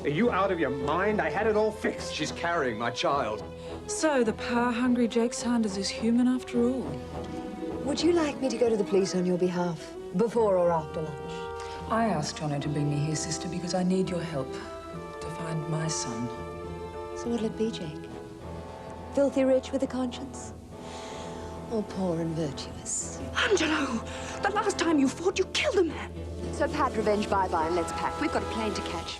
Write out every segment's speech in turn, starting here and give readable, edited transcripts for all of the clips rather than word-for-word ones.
Are you out of your mind? I had it all fixed. She's carrying my child. So the power-hungry Jake Sanders is human after all. Would you like me to go to the police on your behalf, before or after lunch? I asked Johnny to bring me here, sister, because I need your help to find my son. So what'll it be, Jake? Filthy rich with a conscience? Or poor and virtuous? Angelo! The last time you fought, you killed a man. So pat revenge bye-bye and let's pack. We've got a plane to catch.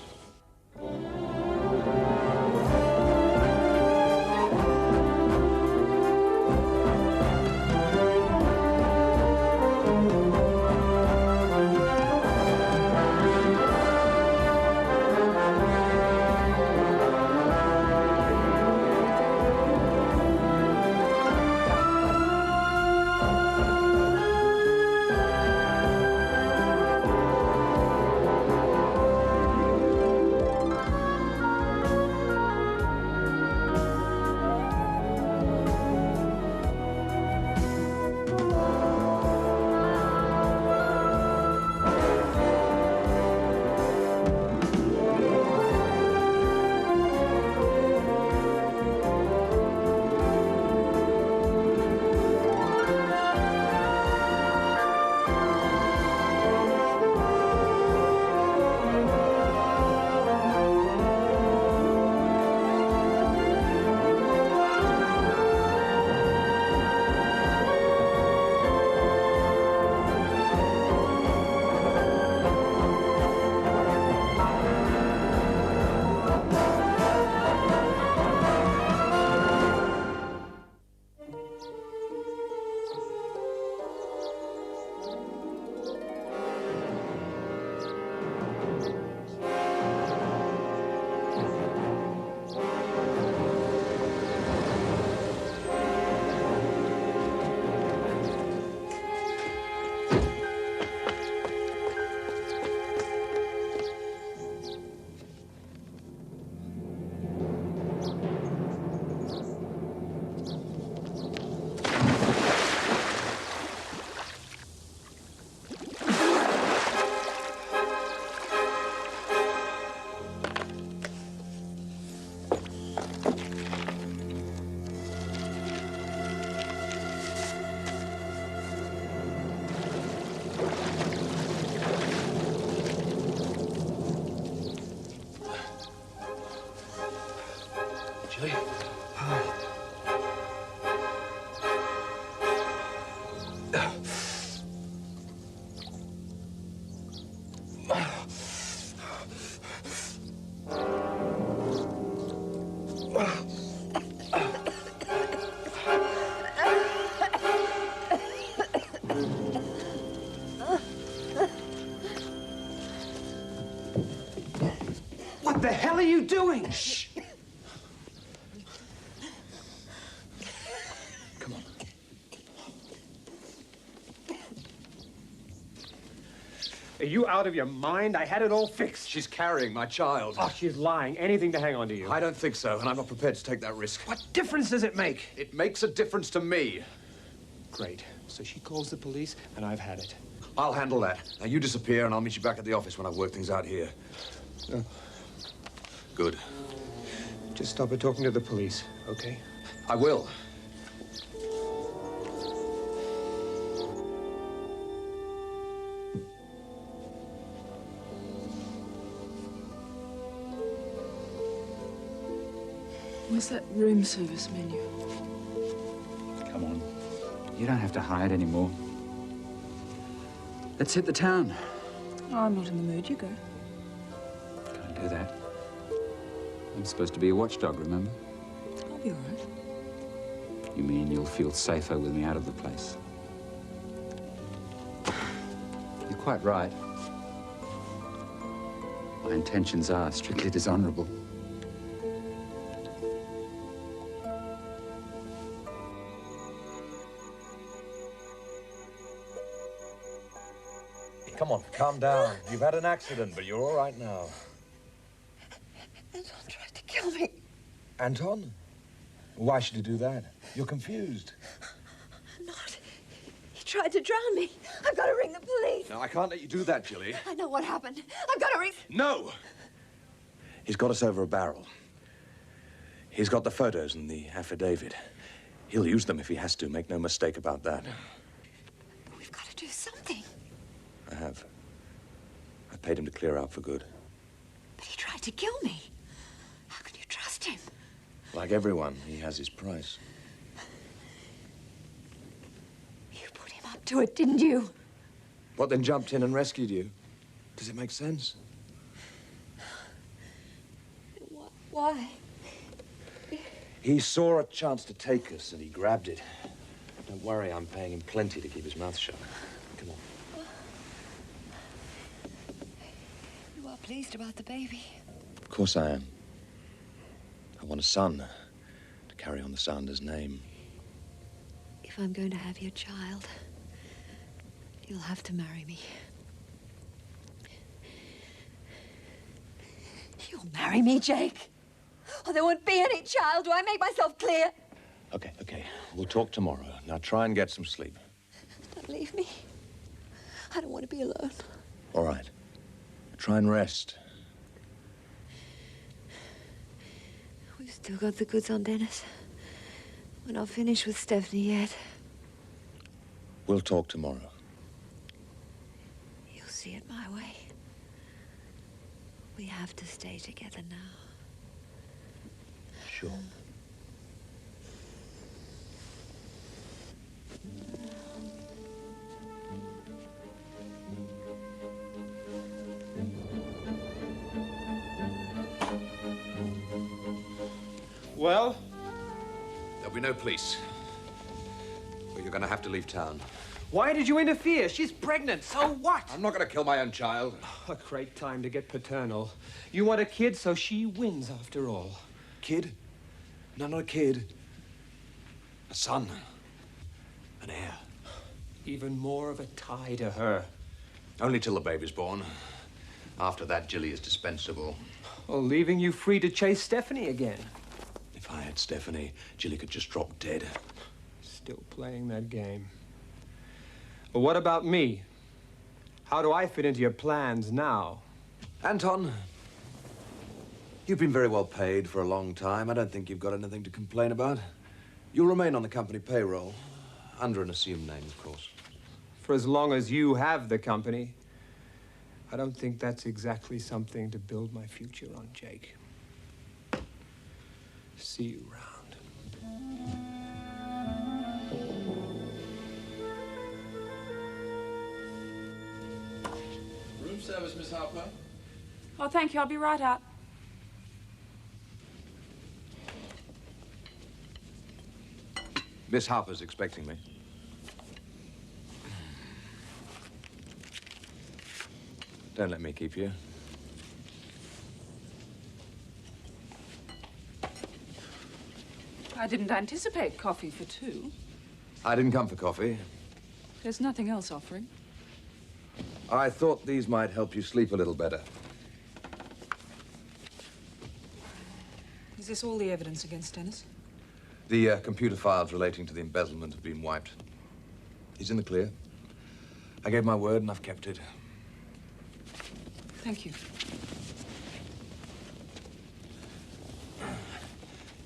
What the hell are you doing? Shh. Come on. Are you out of your mind? I had it all fixed. She's carrying my child. Oh, she's lying. Anything to hang on to you. I don't think so, and I'm not prepared to take that risk. What difference does it make? It makes a difference to me. Great. So she calls the police, and I've had it. I'll handle that. Now, you disappear, and I'll meet you back at the office when I've worked things out here. Good. Just stop her talking to the police, okay? I will. Where's that room service menu? Come on. You don't have to hide anymore. Let's hit the town. Oh, I'm not in the mood. You go. Can't do that. I'm supposed to be a watchdog, remember? I'll be all right. You mean you'll feel safer with me out of the place? You're quite right. My intentions are strictly dishonorable. Come on, calm down. You've had an accident, but you're all right now. Anton tried to kill me. Anton? Why should he do that? You're confused. I'm not. He tried to drown me. I've got to ring the police. No, I can't let you do that, Jilly. I know what happened. I've got to ring... No! He's got us over a barrel. He's got the photos and the affidavit. He'll use them if he has to, make no mistake about that. We've got to do something. I have. I paid him to clear out for good. But he tried to kill me. How can you trust him? Like everyone, he has his price. You put him up to it, didn't you? What, then jumped in and rescued you? Does it make sense? Why? He saw a chance to take us, and he grabbed it. Don't worry, I'm paying him plenty to keep his mouth shut. Come on. You are pleased about the baby. Of course I am. I want a son to carry on the Sanders name. If I'm going to have your child, you'll have to marry me. You'll marry me, Jake. Or there won't be any child. Do I make myself clear? Okay. We'll talk tomorrow. Now try and get some sleep. Don't leave me. I don't want to be alone. All right. Try and rest. We've still got the goods on Dennis. We're not finished with Stephanie yet. We'll talk tomorrow. You'll see it my way. We have to stay together now. Sure. Well? There'll be no police. But you're gonna have to leave town. Why did you interfere? She's pregnant. So what? I'm not gonna kill my own child. A great time to get paternal. You want a kid, so she wins after all. Kid? No, not a kid. A son. An heir. Even more of a tie to her. Only till the baby's born. After that, Jilly is dispensable. Well, leaving you free to chase Stephanie again. If I had Stephanie, Jilly could just drop dead. Still playing that game. Well, what about me? How do I fit into your plans now? Anton, you've been very well paid for a long time. I don't think you've got anything to complain about. You'll remain on the company payroll, under an assumed name, of course. For as long as you have the company. I don't think that's exactly something to build my future on, Jake. See you around. Room service, Miss Harper. Oh, thank you. I'll be right out. Miss Harper's expecting me. Don't let me keep you. I didn't anticipate coffee for two. I didn't come for coffee. There's nothing else offering. I thought these might help you sleep a little better. Is this all the evidence against Dennis? The computer files relating to the embezzlement have been wiped. He's in the clear. I gave my word and I've kept it. Thank you.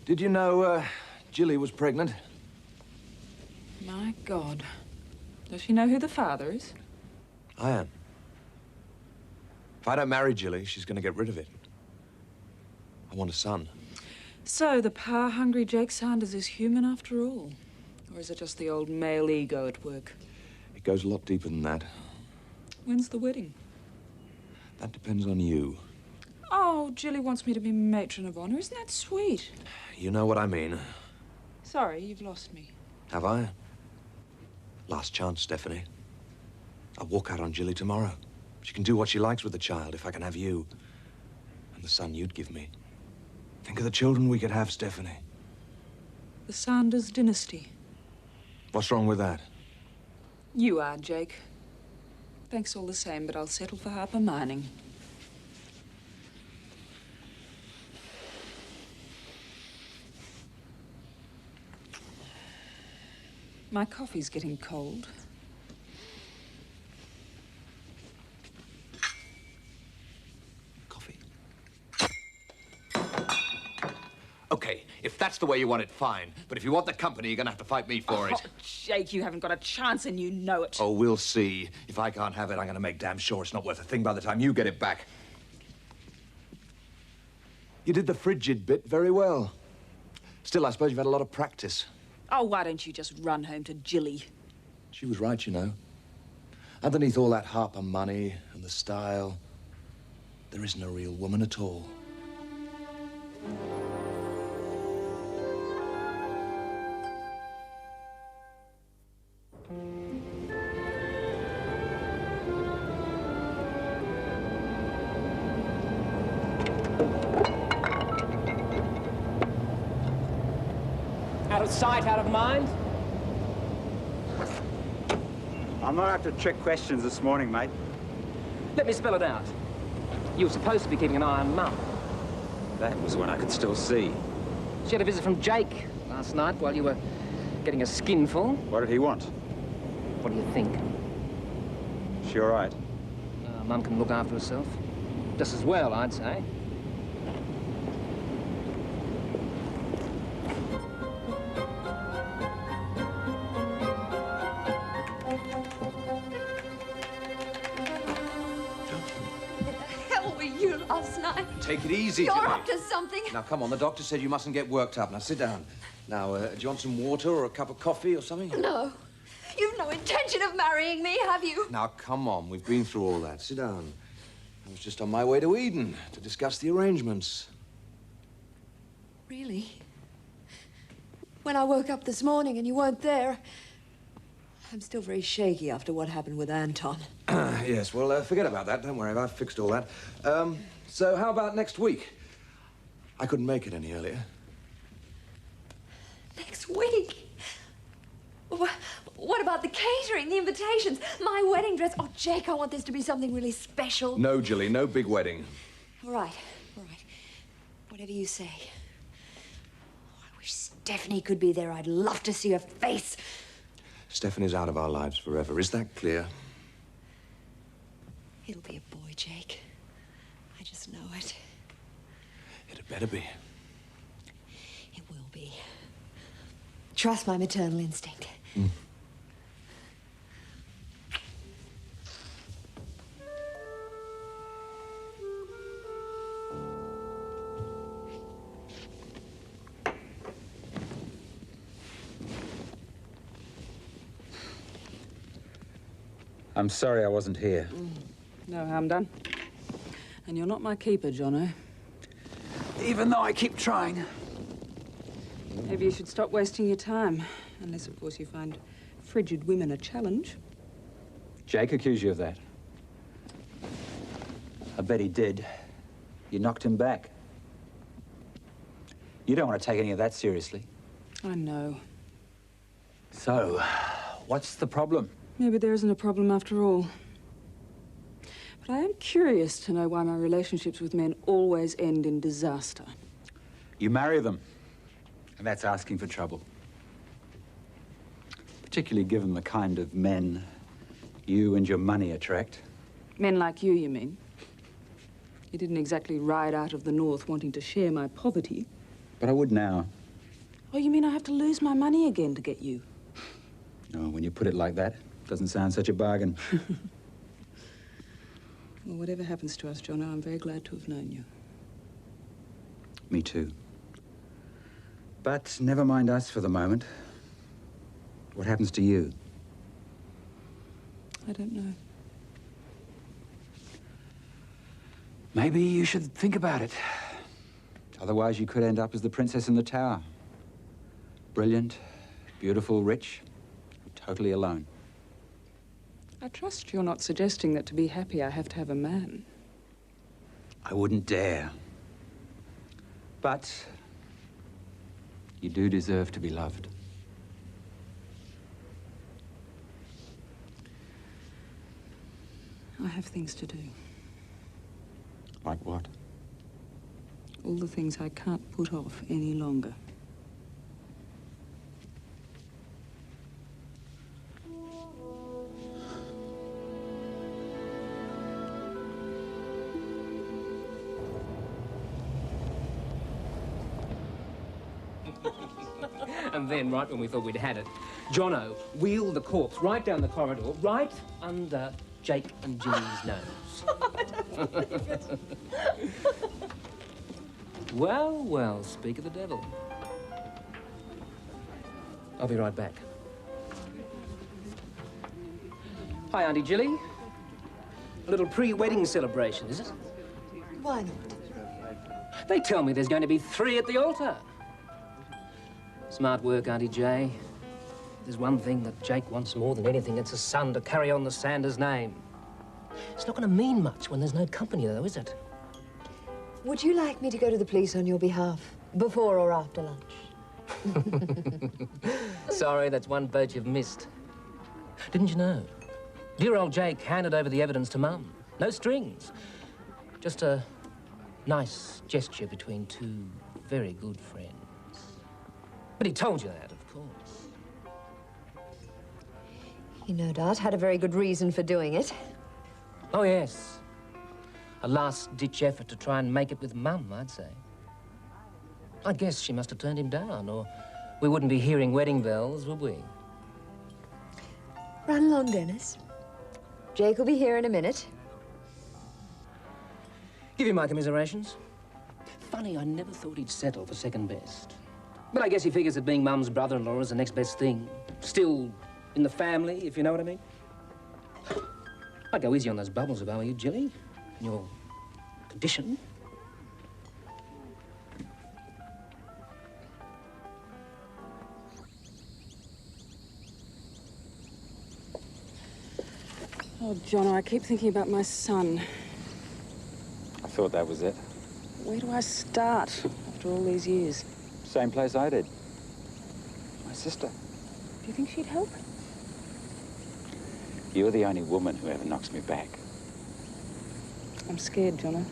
Did you know Jilly was pregnant? My God. Does she know who the father is? I am. If I don't marry Jilly, she's going to get rid of it. I want a son. So the power-hungry Jake Sanders is human after all? Or is it just the old male ego at work? It goes a lot deeper than that. When's the wedding? That depends on you. Oh, Jilly wants me to be matron of honor. Isn't that sweet? You know what I mean. Sorry, you've lost me. Have I? Last chance, Stephanie. I'll walk out on Jilly tomorrow. She can do what she likes with the child if I can have you. And the son you'd give me. Think of the children we could have, Stephanie. The Sanders dynasty. What's wrong with that? You are, Jake. Thanks all the same, but I'll settle for Harper Mining. My coffee's getting cold. Coffee. If that's the way you want it, fine. But if you want the company, you're gonna have to fight me for it. Oh, Jake, you haven't got a chance and you know it. Oh, we'll see. If I can't have it, I'm gonna make damn sure it's not worth a thing by the time you get it back. You did the frigid bit very well. Still, I suppose you've had a lot of practice. Oh, why don't you just run home to Jilly? She was right, you know. Underneath all that Harper money and the style, there isn't a real woman at all. Out of sight, out of mind. I'm not after trick questions this morning, mate. Let me spell it out. You were supposed to be keeping an eye on Mum. That was when I could still see. She had a visit from Jake last night while you were getting a skinful. What did he want? What do you think? She all right? Mum can look after herself. Just as well, I'd say. Take it easy, You're Jilly. up to something. Now, come on. The doctor said you mustn't get worked up. Now, sit down. Now, do you want some water or a cup of coffee or something? No. You've no intention of marrying me, have you? Now, come on. We've been through all that. Sit down. I was just on my way to Eden to discuss the arrangements. Really? When I woke up this morning and you weren't there, I'm still very shaky after what happened with Anton. Yes, well, forget about that. Don't worry, I've fixed all that. So how about next week? I couldn't make it any earlier. Next week? What about the catering, the invitations, my wedding dress? Oh, Jake, I want this to be something really special. No, Jilly, no big wedding. All right, all right. Whatever you say. Oh, I wish Stephanie could be there. I'd love to see her face. Stephanie's out of our lives forever. Is that clear? It'll be a boy, Jake. I just know it. It had better be. It will be. Trust my maternal instinct. Mm. I'm sorry I wasn't here. No harm done. And you're not my keeper, Jono. Even though I keep trying. Maybe you should stop wasting your time. Unless, of course, you find frigid women a challenge. Jake accused you of that. I bet he did. You knocked him back. You don't want to take any of that seriously. I know. So, what's the problem? Maybe there isn't a problem after all. But I am curious to know why my relationships with men always end in disaster. You marry them, and that's asking for trouble. Particularly given the kind of men you and your money attract. Men like you mean? You didn't exactly ride out of the north wanting to share my poverty. But I would now. Oh, you mean I have to lose my money again to get you? No, when you put it like that, it doesn't sound such a bargain. Well, whatever happens to us, Jono, I'm very glad to have known you. Me too. But never mind us for the moment. What happens to you? I don't know. Maybe you should think about it. Otherwise, you could end up as the princess in the tower. Brilliant, beautiful, rich, totally alone. I trust you're not suggesting that to be happy, I have to have a man. I wouldn't dare. But you do deserve to be loved. I have things to do. Like what? All the things I can't put off any longer. And then, right when we thought we'd had it, Jono wheeled the corpse right down the corridor, right under Jake and Jilly's nose. I don't believe it. Well, well, speak of the devil. I'll be right back. Hi, Auntie Jilly. A little pre-wedding celebration, is it? Why not? They tell me there's going to be 3 at the altar. Smart work, Auntie Jay. There's one thing that Jake wants more than anything. It's a son to carry on the Sanders name. It's not going to mean much when there's no company, though, is it? Would you like me to go to the police on your behalf, before or after lunch? Sorry, that's one boat you've missed. Didn't you know? Dear old Jake handed over the evidence to Mum. No strings. Just a nice gesture between 2 very good friends. But he told you that, of course. He no doubt had a very good reason for doing it. Oh, yes. A last-ditch effort to try and make it with Mum, I'd say. I guess she must have turned him down, or we wouldn't be hearing wedding bells, would we? Run along, Dennis. Jake will be here in a minute. Give you my commiserations. Funny, I never thought he'd settle for second best. But I guess he figures that being Mum's brother-in-law is the next best thing. Still in the family, if you know what I mean. I'd go easy on those bubbles if I were you, Jilly. In your condition. Oh, Jono, I keep thinking about my son. I thought that was it. Where do I start after all these years? Same place I did. My sister. Do you think she'd help? You're the only woman who ever knocks me back. I'm scared, Jono.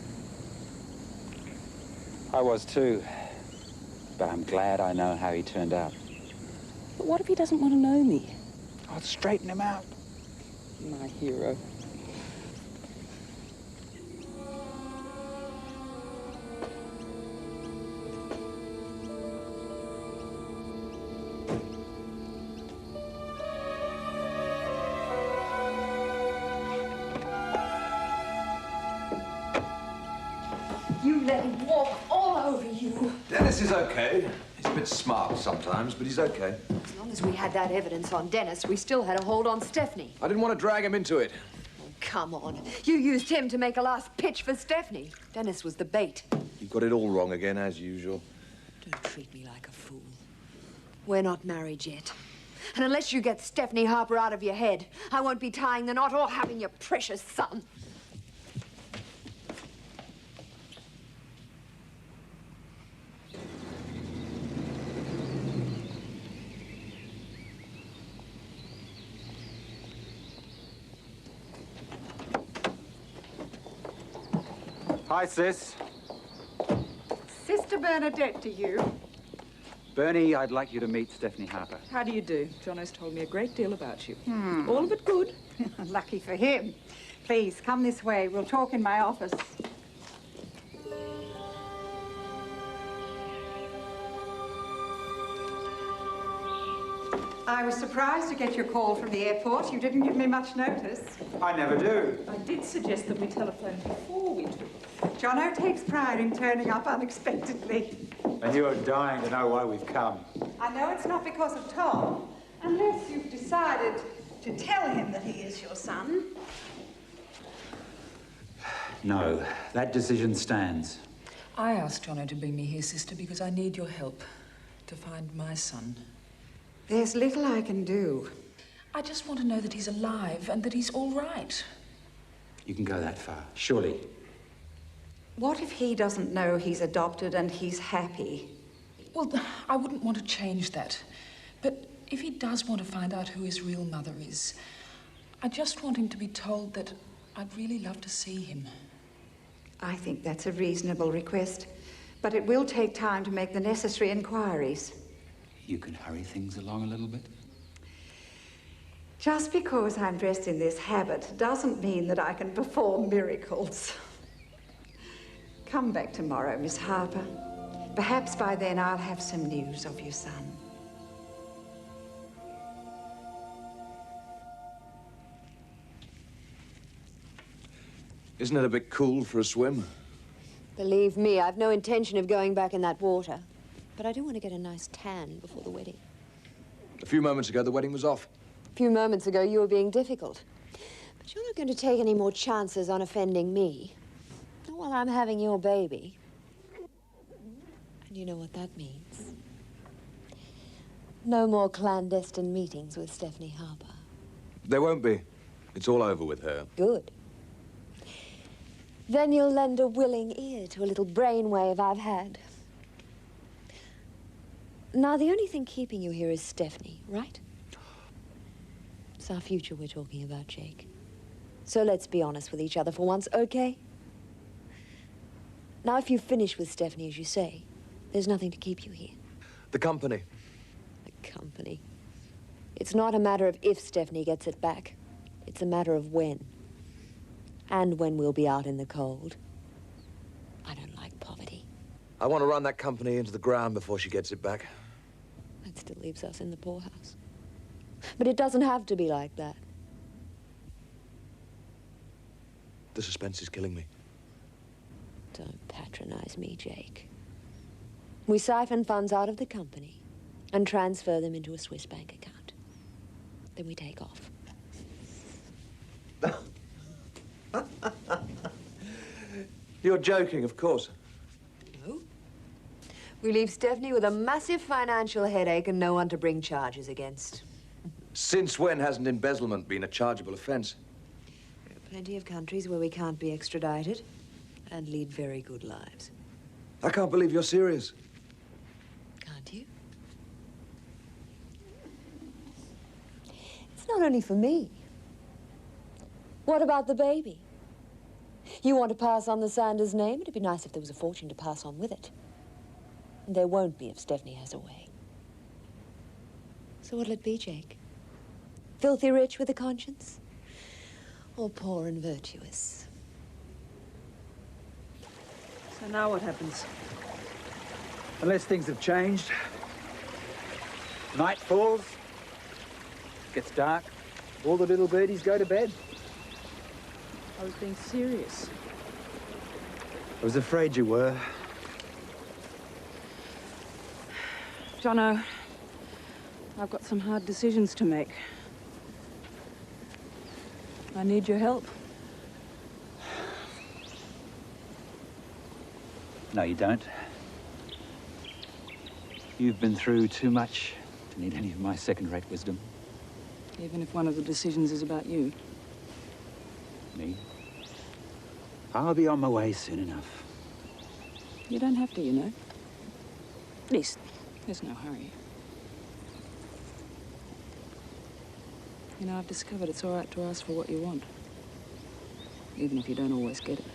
I was too. But I'm glad I know how he turned out. But what if he doesn't want to know me? I'll straighten him out. My hero. You let him walk all over you. Dennis is okay. He's a bit smart sometimes, but he's okay. As long as we had that evidence on Dennis, we still had a hold on Stephanie. I didn't want to drag him into it. Oh, come on. You used him to make a last pitch for Stephanie. Dennis was the bait. You got it all wrong again, as usual. Don't treat me like a fool. We're not married yet. And unless you get Stephanie Harper out of your head, I won't be tying the knot or having your precious son. Hi, sis. Sister Bernadette to you. Bernie, I'd like you to meet Stephanie Harper. How do you do? Jono's told me a great deal about you. All of it good. Lucky for him. Please, come this way. We'll talk in my office. I was surprised to get your call from the airport. You didn't give me much notice. I never do. I did suggest that we telephone before we took. Jono takes pride in turning up unexpectedly. And you're dying to know why we've come. I know it's not because of Tom, unless you've decided to tell him that he is your son. No, that decision stands. I asked Jono to bring me here, sister, because I need your help to find my son. There's little I can do. I just want to know that he's alive and that he's all right. You can go that far, surely. What if he doesn't know he's adopted and he's happy? Well, I wouldn't want to change that. But if he does want to find out who his real mother is, I just want him to be told that I'd really love to see him. I think that's a reasonable request, but it will take time to make the necessary inquiries. You can hurry things along a little bit. Just because I'm dressed in this habit doesn't mean that I can perform miracles. Come back tomorrow, Miss Harper. Perhaps by then I'll have some news of your son. Isn't it a bit cool for a swim? Believe me, I've no intention of going back in that water. But I do want to get a nice tan before the wedding. A few moments ago, the wedding was off. A few moments ago, you were being difficult. But you're not going to take any more chances on offending me. Not while I'm having your baby. And you know what that means. No more clandestine meetings with Stephanie Harper. There won't be. It's all over with her. Good. Then you'll lend a willing ear to a little brainwave I've had. Now, the only thing keeping you here is Stephanie, right? It's our future we're talking about, Jake. So let's be honest with each other for once, okay? Now, if you finish with Stephanie, as you say, there's nothing to keep you here. The company. The company. It's not a matter of if Stephanie gets it back. It's a matter of when. And when we'll be out in the cold. I don't like poverty. I want to run that company into the ground before she gets it back. That still leaves us in the poorhouse. But it doesn't have to be like that. The suspense is killing me. Don't patronize me, Jake. We siphon funds out of the company and transfer them into a Swiss bank account. Then we take off. You're joking, of course. No. We leave Stephanie with a massive financial headache and no one to bring charges against. Since when hasn't embezzlement been a chargeable offense? There are plenty of countries where we can't be extradited and lead very good lives. I can't believe you're serious. Can't you? It's not only for me. What about the baby? You want to pass on the Sanders name? It'd be nice if there was a fortune to pass on with it. And there won't be if Stephanie has a way. So what'll it be, Jake? Filthy rich with a conscience? Or poor and virtuous? So now what happens? Unless things have changed. Night falls. Gets dark. All the little birdies go to bed. I was being serious. I was afraid you were. Jono, I've got some hard decisions to make. I need your help. No, you don't. You've been through too much to need any of my second-rate wisdom. Even if one of the decisions is about you. Me? I'll be on my way soon enough. You don't have to, you know. At least, there's no hurry. You know, I've discovered it's all right to ask for what you want. Even if you don't always get it.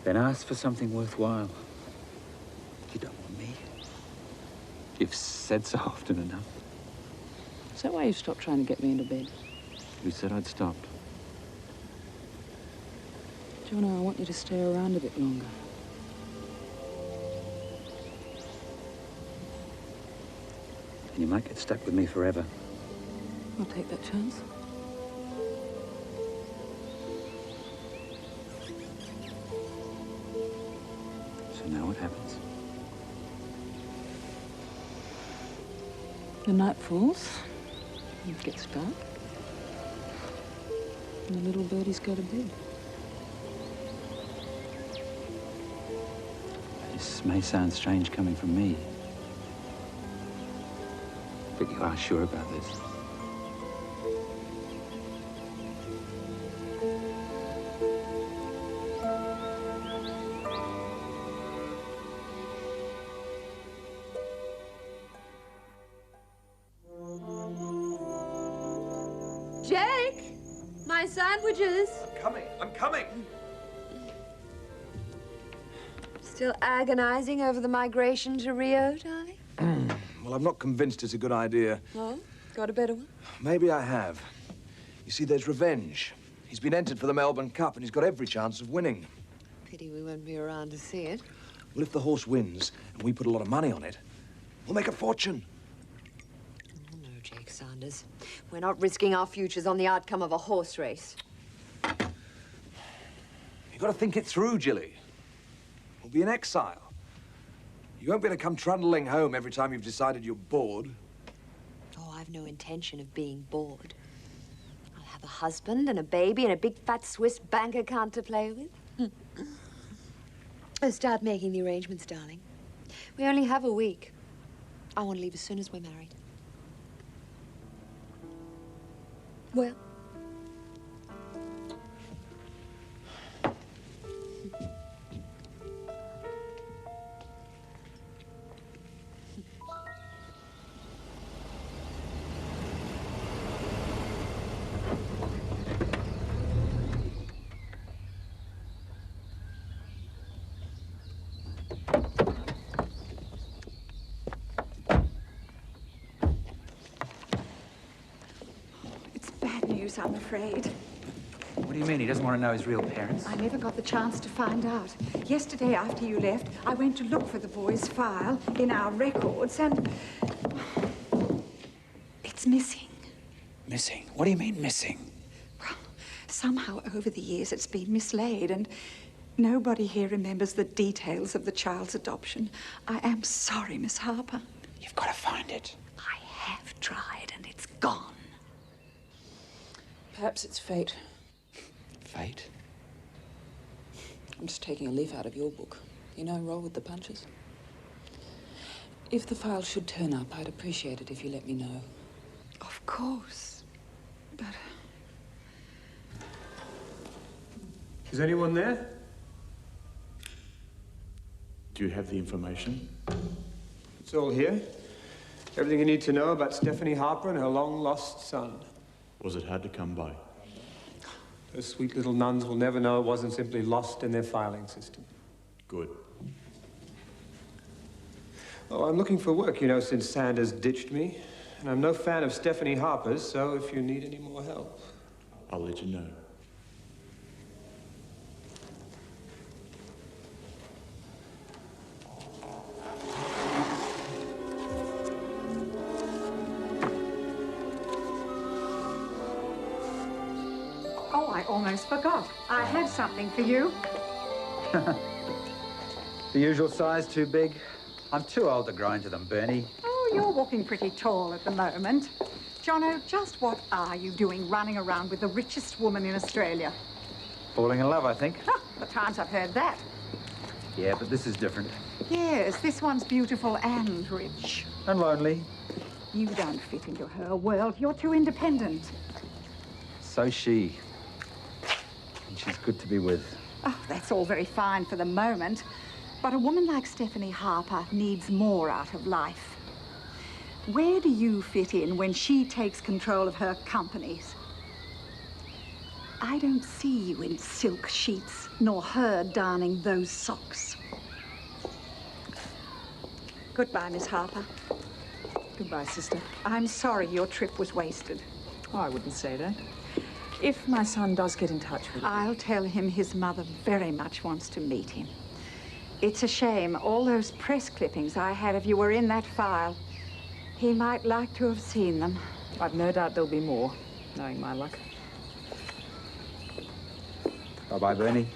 Then ask for something worthwhile. You don't want me. You've said so often enough. Is that why you stopped trying to get me into bed? Who said I'd stopped? Jono, I want you to stay around a bit longer. And you might get stuck with me forever. I'll take that chance. So now what happens? The night falls. It gets dark. And the little birdies go to bed. This may sound strange coming from me. But you are sure about this? Jake! My sandwiches! I'm coming! Still agonizing over the migration to Rio, darling? Well, I'm not convinced it's a good idea. Oh? Got a better one? Maybe I have. You see, there's revenge. He's been entered for the Melbourne Cup and he's got every chance of winning. Pity we won't be around to see it. Well, if the horse wins and we put a lot of money on it, we'll make a fortune. Oh, no, Jake Sanders. We're not risking our futures on the outcome of a horse race. You've got to think it through, Jilly. We'll be in exile. You won't be able to come trundling home every time you've decided you're bored. Oh, I've no intention of being bored. I'll have a husband and a baby and a big fat Swiss bank account to play with. I'll start making the arrangements, darling. We only have a week. I want to leave as soon as we're married. Well? I'm afraid. What do you mean? He doesn't want to know his real parents? I never got the chance to find out. Yesterday, after you left, I went to look for the boy's file in our records, and it's missing. Missing? What do you mean, missing? Well, somehow over the years it's been mislaid, and nobody here remembers the details of the child's adoption. I am sorry, Miss Harper. You've got to find it. I have tried, and it's gone. Perhaps it's fate. Fate? I'm just taking a leaf out of your book. You know, roll with the punches. If the file should turn up, I'd appreciate it if you let me know. Of course. But... Is anyone there? Do you have the information? It's all here. Everything you need to know about Stephanie Harper and her long-lost son. Was it hard to come by? Those sweet little nuns will never know it wasn't simply lost in their filing system. Good. Oh, I'm looking for work, you know, since Sanders ditched me. And I'm no fan of Stephanie Harper's, so if you need any more help... I'll let you know. Oh, I almost forgot. I have something for you. The usual size, too big? I'm too old to grow into them, Bernie. Oh, you're walking pretty tall at the moment. Jono, just what are you doing running around with the richest woman in Australia? Falling in love, I think. The times I've heard that. Yeah, but this is different. Yes, this one's beautiful and rich. And lonely. You don't fit into her world. You're too independent. So's she. And she's good to be with. Oh, that's all very fine for the moment. But a woman like Stephanie Harper needs more out of life. Where do you fit in when she takes control of her companies? I don't see you in silk sheets, nor her darning those socks. Goodbye, Miss Harper. Goodbye, sister. I'm sorry your trip was wasted. Oh, I wouldn't say that. If my son does get in touch with you... I'll tell him his mother very much wants to meet him. It's a shame all those press clippings I had of you were in that file. He might like to have seen them. I've no doubt there'll be more, knowing my luck. Bye-bye, Bernie.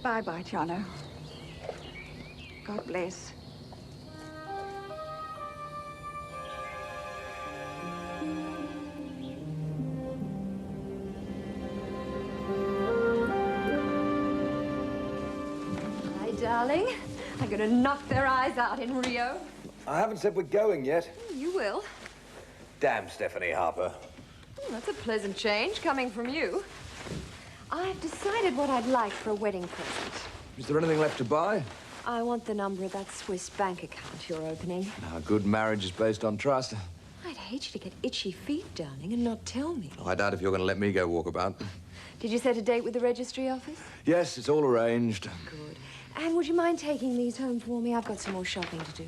Bye-bye, Jono. God bless. Hi, darling. I'm gonna knock their eyes out in Rio. I haven't said we're going yet. You will. Damn Stephanie Harper. Oh, that's a pleasant change coming from you. I've decided what I'd like for a wedding present. Is there anything left to buy? I want the number of that Swiss bank account you're opening. A good marriage is based on trust. I'd hate you to get itchy feet, darling, and not tell me. Oh, I doubt if you're going to let me go walk about. Did you set a date with the registry office? Yes, it's all arranged. Good. And would you mind taking these home for me? I've got some more shopping to do.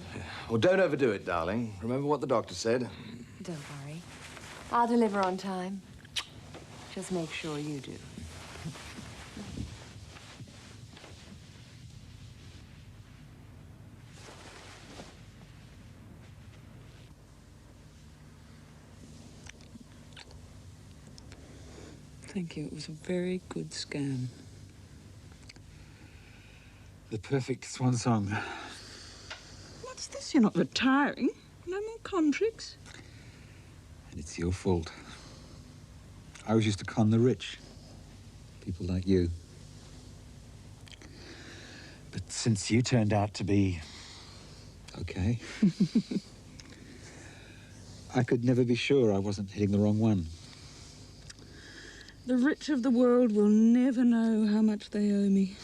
Well, don't overdo it, darling. Remember what the doctor said. Don't worry. I'll deliver on time. Just make sure you do. Thank you. It was a very good scam. The perfect swan song. What's this? You're not retiring? No more contracts? And it's your fault. I was used to con the rich. People like you. But since you turned out to be... okay... I could never be sure I wasn't hitting the wrong one. The rich of the world will never know how much they owe me.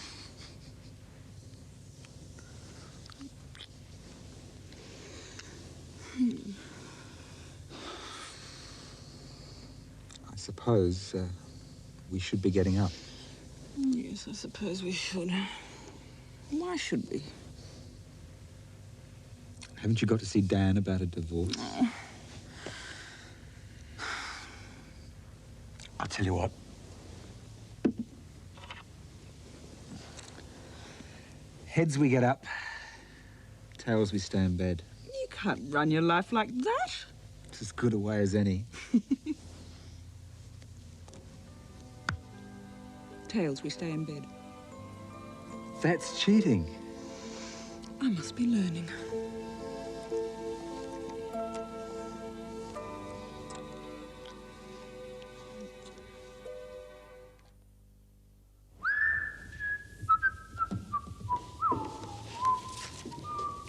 I suppose we should be getting up. Yes, I suppose we should. Why should we? Haven't you got to see Dan about a divorce? I'll tell you what. Heads we get up, tails we stay in bed. You can't run your life like that. It's as good a way as any. Tails we stay in bed. That's cheating. I must be learning.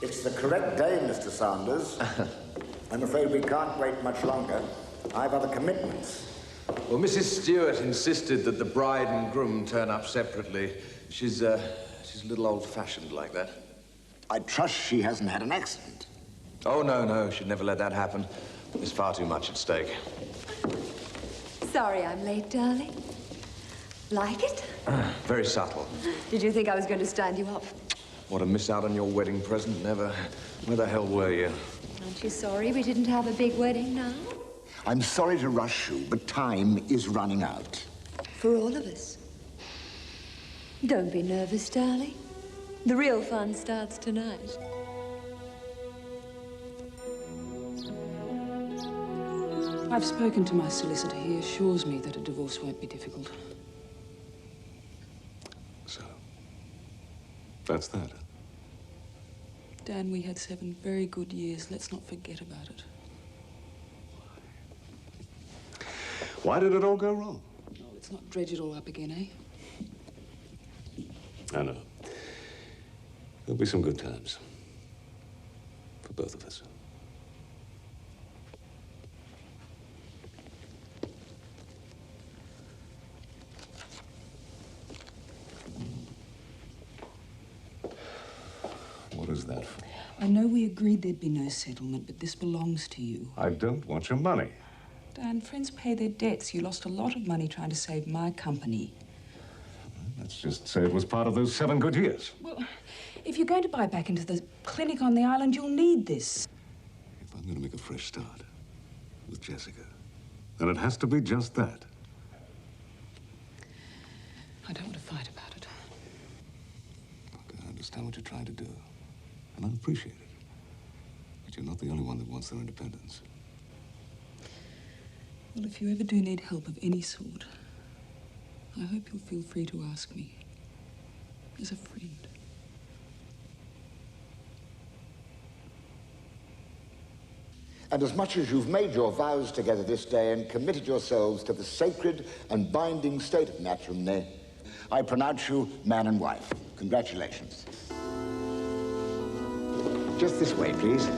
It's the correct day, Mr. Sanders. I'm afraid we can't wait much longer. I've other commitments. Well, Mrs. Stewart insisted that the bride and groom turn up separately. She's a little old-fashioned like that. I trust she hasn't had an accident. Oh, no, she'd never let that happen. There's far too much at stake. Sorry I'm late, darling. Like it? Very subtle. Did you think I was going to stand you up? What a miss out on your wedding present, never. Where the hell were you? Aren't you sorry we didn't have a big wedding now? I'm sorry to rush you, but time is running out. For all of us. Don't be nervous, darling. The real fun starts tonight. I've spoken to my solicitor. He assures me that a divorce won't be difficult. So, that's that. Dan, we had 7 very good years. Let's not forget about it. Why did it all go wrong? Oh, let's not dredge it all up again, eh? I know. There'll be some good times. For both of us. What is that for? I know we agreed there'd be no settlement, but this belongs to you. I don't want your money. Dan, friends pay their debts. You lost a lot of money trying to save my company. Let's just say it was part of those 7 good years. Well, if you're going to buy back into the clinic on the island, you'll need this. If I'm going to make a fresh start with Jessica, then it has to be just that. I don't want to fight about it. Look, I understand what you're trying to do, and I appreciate it. But you're not the only one that wants their independence. Well, if you ever do need help of any sort, I hope you'll feel free to ask me. As a friend. And as much as you've made your vows together this day and committed yourselves to the sacred and binding state of matrimony, I pronounce you man and wife. Congratulations. Just this way, please.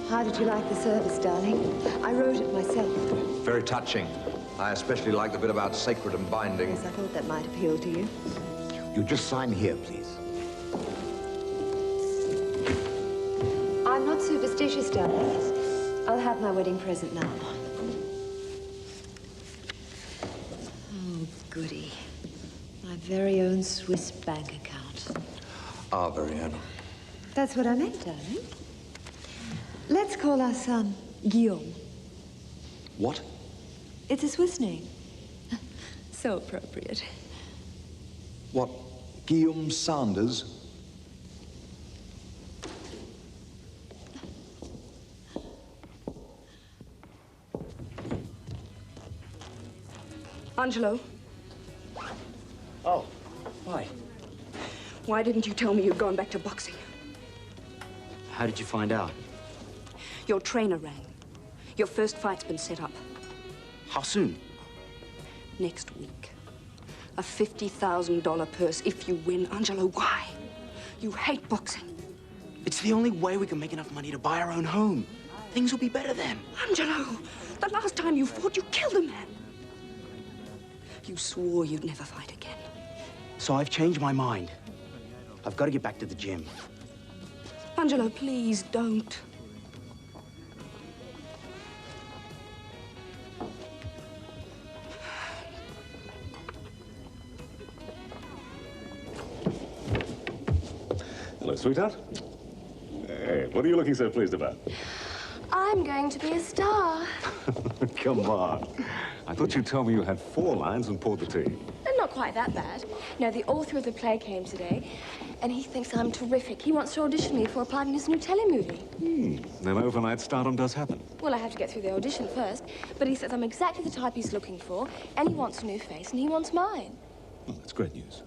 How did you like the service, darling? I wrote it myself. Very touching. I especially like the bit about sacred and binding. Yes, I thought that might appeal to you. You just sign here, please. I'm not superstitious, darling. I'll have my wedding present now. Oh, goody. My very own Swiss bank account. Our very own. That's what I meant, darling. Let's call our son Guillaume. What? It's a Swiss name. So appropriate. What? Guillaume Sanders? Angelo. Oh, why? Why didn't you tell me you'd gone back to boxing? How did you find out? Your trainer rang. Your first fight's been set up. How soon? Next week. A $50,000 purse if you win. Angelo, why? You hate boxing. It's the only way we can make enough money to buy our own home. Things will be better then. Angelo, the last time you fought, you killed a man. You swore you'd never fight again. So I've changed my mind. I've got to get back to the gym. Angelo, please don't. Hello, sweetheart. Hey, what are you looking so pleased about? I'm going to be a star. Come on. I thought you told me you had 4 lines and poured the tea. Not quite that bad. No, the author of the play came today, and he thinks I'm terrific. He wants to audition me for a part in his new telemovie. Then overnight stardom does happen. Well, I have to get through the audition first, but he says I'm exactly the type he's looking for, and he wants a new face, and he wants mine. Well, that's great news.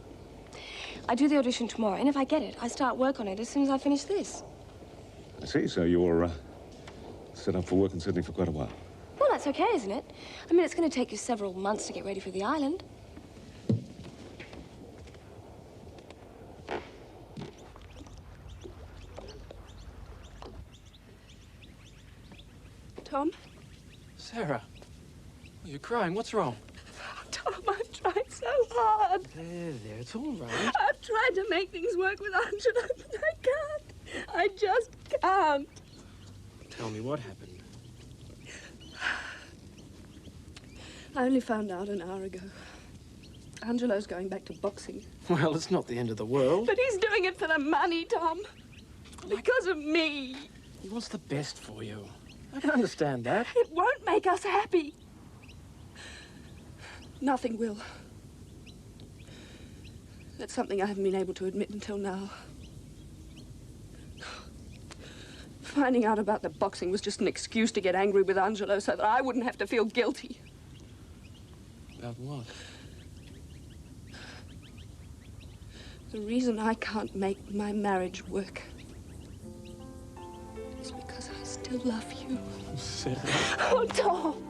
I do the audition tomorrow, and if I get it, I start work on it as soon as I finish this. I see. So you're set up for work in Sydney for quite a while. Well, that's okay, isn't it? I mean, it's going to take you several months to get ready for the island. Tom? Sarah, you're crying. What's wrong? Tom, I've tried so hard. There, it's all right. I've tried to make things work with Angelo, but I can't. I just can't. Tell me what happened. I only found out an hour ago. Angelo's going back to boxing. Well, it's not the end of the world. But he's doing it for the money, Tom. Because of me. He wants the best for you. I can understand that. It won't make us happy. Nothing will. That's something I haven't been able to admit until now. Finding out about the boxing was just an excuse to get angry with Angelo so that I wouldn't have to feel guilty. About what? The reason I can't make my marriage work is because I still love you. Sarah. Oh, Tom!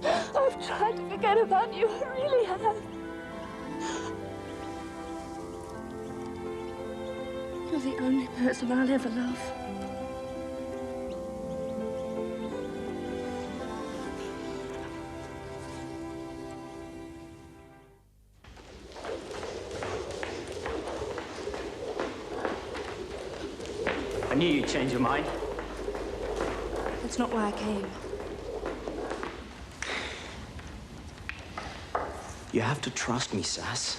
I've tried to forget about you. I really have. You're the only person I'll ever love. I knew you'd change your mind. That's not why I came. You have to trust me, Sass.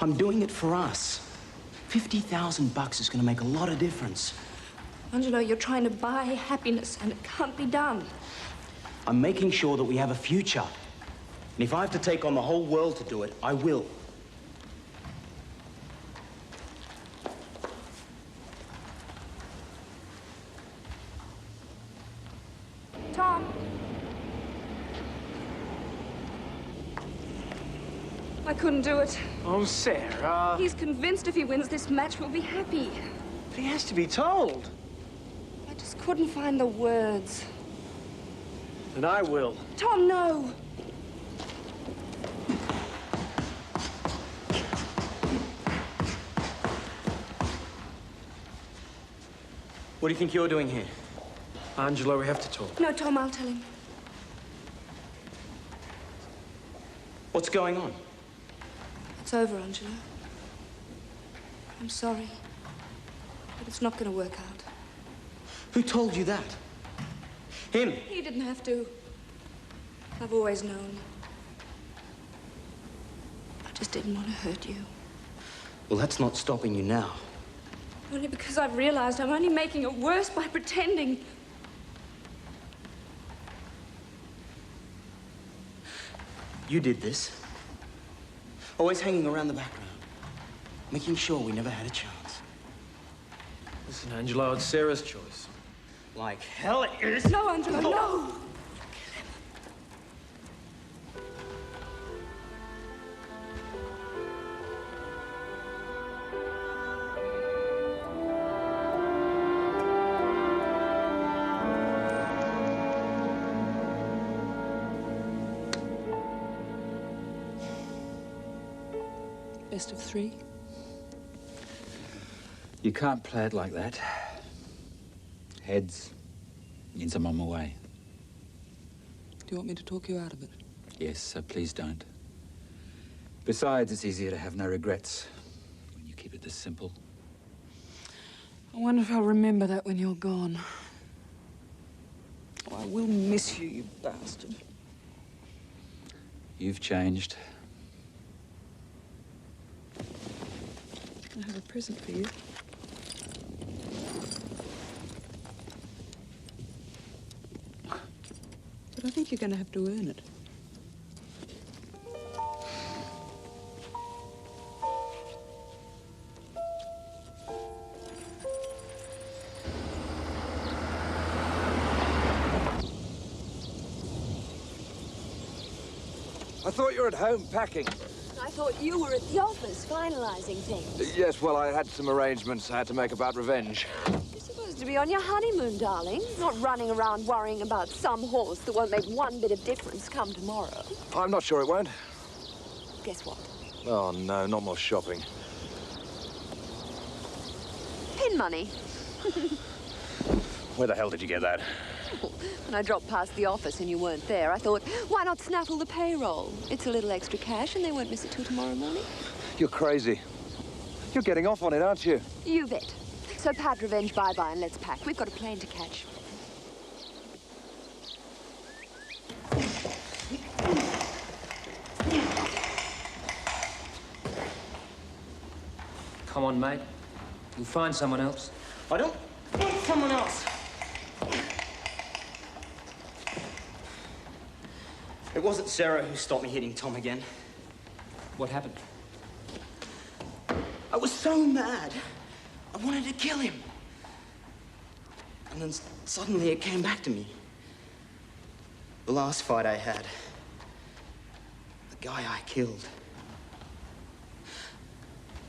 I'm doing it for us. $50,000 is going to make a lot of difference. Angelo, you're trying to buy happiness, and it can't be done. I'm making sure that we have a future. And if I have to take on the whole world to do it, I will. Tom. I couldn't do it. Oh, Sarah. He's convinced if he wins this match, we'll be happy. But he has to be told. I just couldn't find the words. Then I will. Tom, no. What do you think you're doing here? Angelo, we have to talk. No, Tom, I'll tell him. What's going on? It's over, Angelo. I'm sorry. But it's not going to work out. Who told you that? Him? He didn't have to. I've always known. I just didn't want to hurt you. Well, that's not stopping you now. Only because I've realized I'm only making it worse by pretending. You did this. Always hanging around the background. Making sure we never had a chance. Listen, Angelo, it's Sarah's choice. Like hell it is. No, Angelo, no! best of 3? You can't play it like that. Heads means I'm on my way. Do you want me to talk you out of it? Yes, so please don't. Besides, it's easier to have no regrets when you keep it this simple. I wonder if I'll remember that when you're gone. Oh, I will miss you, you bastard. You've changed. I have a present for you. But I think you're going to have to earn it. I thought you were at home packing. I thought you were at the office finalizing things. Yes, well, I had some arrangements I had to make about revenge. You're supposed to be on your honeymoon, darling. Not running around worrying about some horse that won't make one bit of difference come tomorrow. I'm not sure it won't. Guess what? Oh, no, not more shopping. Pin money. Where the hell did you get that? When I dropped past the office and you weren't there, I thought, why not snaffle the payroll? It's a little extra cash and they won't miss it till tomorrow morning. You're crazy. You're getting off on it, aren't you? You bet. So pat revenge bye-bye and let's pack. We've got a plane to catch. Come on, mate. You'll find someone else. I don't want someone else. It wasn't Sarah who stopped me hitting Tom again. What happened? I was so mad. I wanted to kill him. And then suddenly it came back to me. The last fight I had. The guy I killed.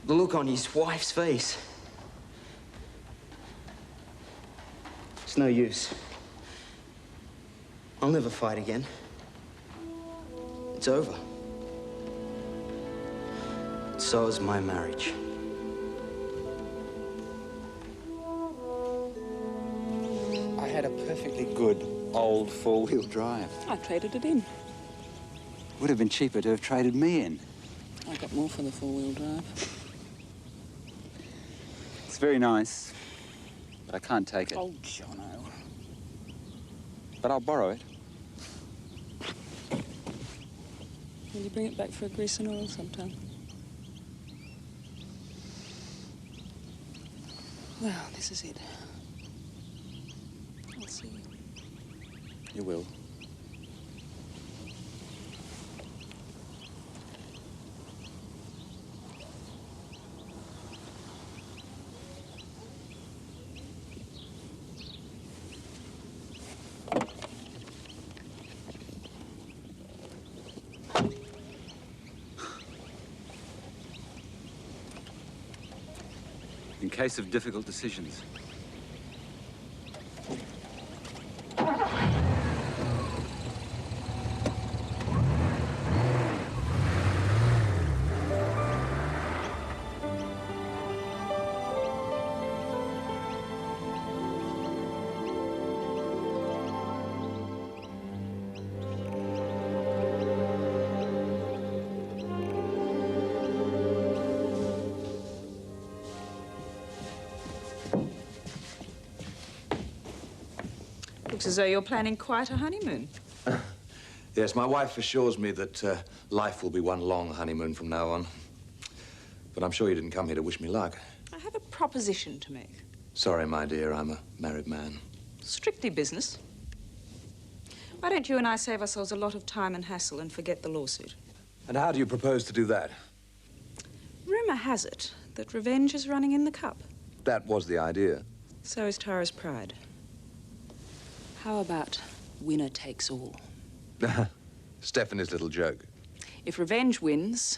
The look on his wife's face. It's no use. I'll never fight again. It's over. So is my marriage. I had a perfectly good old four-wheel drive. I traded it in. Would have been cheaper to have traded me in. I got more for the four-wheel drive. It's very nice, but I can't take it. Oh, Jono. But I'll borrow it. Will you bring it back for a grease and oil sometime? Well, this is it. I'll see you. You will. In case of difficult decisions. Looks as though you're planning quite a honeymoon. Yes, my wife assures me that life will be one long honeymoon from now on. But I'm sure you didn't come here to wish me luck. I have a proposition to make. Sorry, my dear, I'm a married man. Strictly business. Why don't you and I save ourselves a lot of time and hassle and forget the lawsuit? And how do you propose to do that? Rumour has it that revenge is running in the cup. That was the idea. So is Tara's pride. How about winner takes all? Stephanie's little joke. If revenge wins,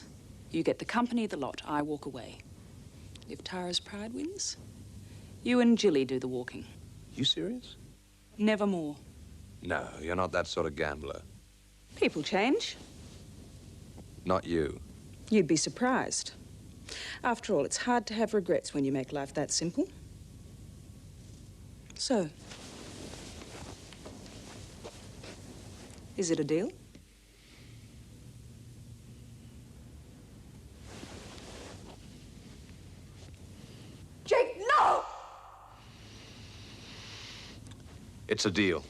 you get the company, the lot. I walk away. If Tara's pride wins, you and Jilly do the walking. You serious? Never more. No, you're not that sort of gambler. People change. Not you. You'd be surprised. After all, it's hard to have regrets when you make life that simple. So, is it a deal? Jake, no! It's a deal.